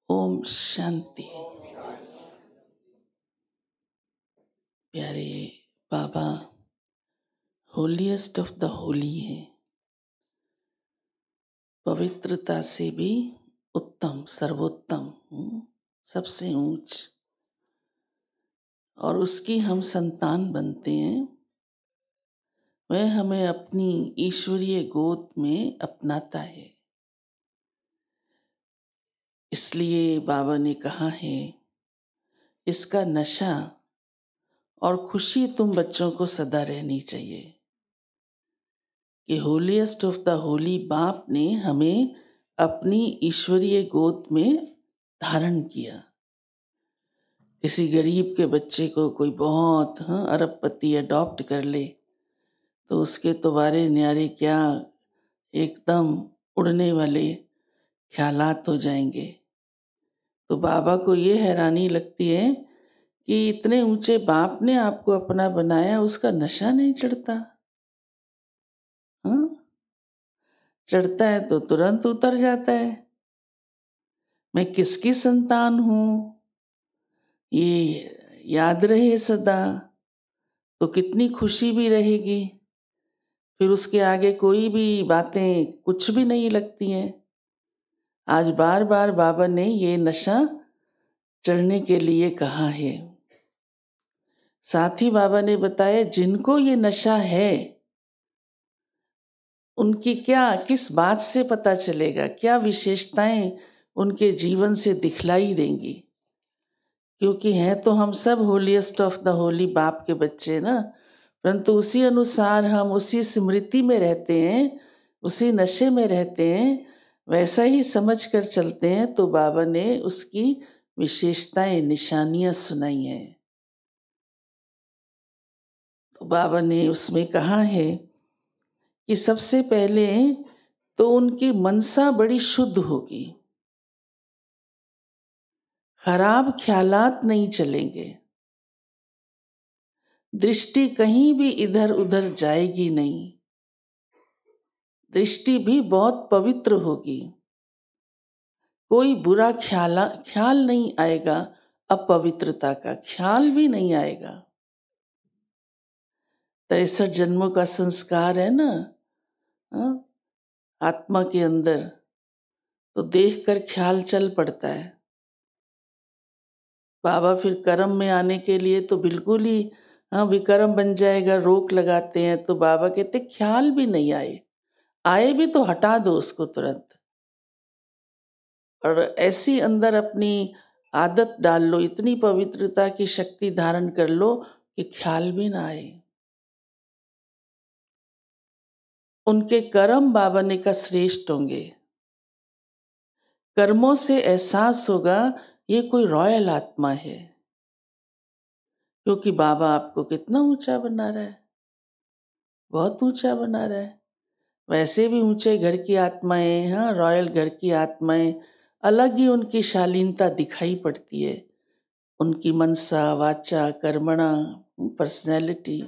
ओम शांति। प्यारे बाबा holiest of the Holi है, पवित्रता से भी उत्तम, सर्वोत्तम, सबसे ऊंच, और उसकी हम संतान बनते हैं। वह हमें अपनी ईश्वरीय गोद में अपनाता है। इसलिए बाबा ने कहा है, इसका नशा और खुशी तुम बच्चों को सदा रहनी चाहिए कि होलीएस्ट ऑफ द होली बाप ने हमें अपनी ईश्वरीय गोद में धारण किया। किसी गरीब के बच्चे को कोई बहुत अरबपति अडॉप्ट कर ले तो उसके तो वारे न्यारे क्या एकदम उड़ने वाले ख्यालात हो जाएंगे। तो बाबा को ये हैरानी लगती है कि इतने ऊंचे बाप ने आपको अपना बनाया, उसका नशा नहीं चढ़ता। हाँ, चढ़ता है तो तुरंत उतर जाता है। मैं किसकी संतान हूं ये याद रहे सदा, तो कितनी खुशी भी रहेगी। फिर उसके आगे कोई भी बातें कुछ भी नहीं लगती हैं। आज बार बार बाबा ने ये नशा चढ़ने के लिए कहा है। साथ ही बाबा ने बताया जिनको ये नशा है उनकी क्या किस बात से पता चलेगा, क्या विशेषताएं उनके जीवन से दिखलाई देंगी। क्योंकि हैं तो हम सब होलीएस्ट ऑफ द होली बाप के बच्चे ना, परंतु उसी अनुसार हम उसी स्मृति में रहते हैं, उसी नशे में रहते हैं, वैसा ही समझ कर चलते हैं। तो बाबा ने उसकी विशेषताएं, निशानियां सुनाई हैं। तो बाबा ने उसमें कहा है कि सबसे पहले तो उनकी मनसा बड़ी शुद्ध होगी, खराब ख्यालात नहीं चलेंगे, दृष्टि कहीं भी इधर उधर जाएगी नहीं, दृष्टि भी बहुत पवित्र होगी, कोई बुरा ख्याल नहीं आएगा, अपवित्रता का ख्याल भी नहीं आएगा। 63 जन्मों का संस्कार है ना आत्मा के अंदर, तो देखकर ख्याल चल पड़ता है। बाबा फिर कर्म में आने के लिए तो बिल्कुल ही विकर्म बन जाएगा, रोक लगाते हैं। तो बाबा कहते ख्याल भी नहीं आए भी तो हटा दो उसको तुरंत, और ऐसी अंदर अपनी आदत डाल लो, इतनी पवित्रता की शक्ति धारण कर लो कि ख्याल भी ना आए। उनके कर्म बाबा ने का श्रेष्ठ होंगे। कर्मों से एहसास होगा ये कोई रॉयल आत्मा है, क्योंकि बाबा आपको कितना ऊंचा बना रहा है, बहुत ऊंचा बना रहा है। वैसे भी ऊंचे घर की आत्माएं, रॉयल घर की आत्माएं, अलग ही उनकी शालीनता दिखाई पड़ती है। उनकी मनसा, वाचा, कर्मणा, पर्सनैलिटी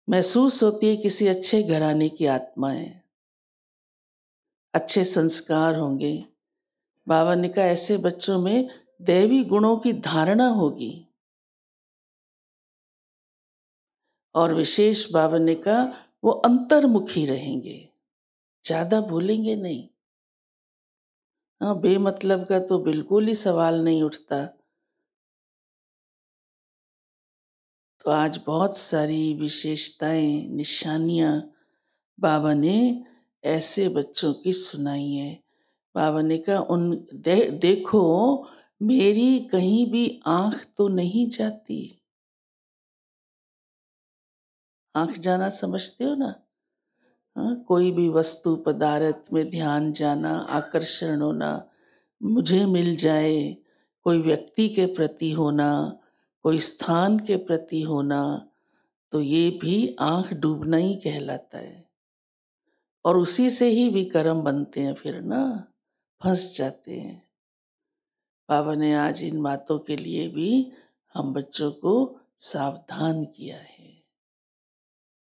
महसूस होती है किसी अच्छे घराने की आत्मा है, अच्छे संस्कार होंगे। बाबा ने कहा ऐसे बच्चों में दैवी गुणों की धारणा होगी, और विशेष बाबा ने कहा वो अंतर्मुखी रहेंगे, ज्यादा भूलेंगे नहीं। बेमतलब का तो बिल्कुल ही सवाल नहीं उठता। तो आज बहुत सारी विशेषताएं, निशानियां बाबा ने ऐसे बच्चों की सुनाई है। बाबा ने कहा देखो मेरी कहीं भी आंख तो नहीं जाती। आंख जाना समझते हो ना? कोई भी वस्तु पदार्थ में ध्यान जाना, आकर्षण होना, मुझे मिल जाए, कोई व्यक्ति के प्रति होना, कोई स्थान के प्रति होना, तो ये भी आंख डूबना ही कहलाता है। और उसी से ही विकर्म बनते हैं, फिर ना फंस जाते हैं। बाबा ने आज इन बातों के लिए भी हम बच्चों को सावधान किया है।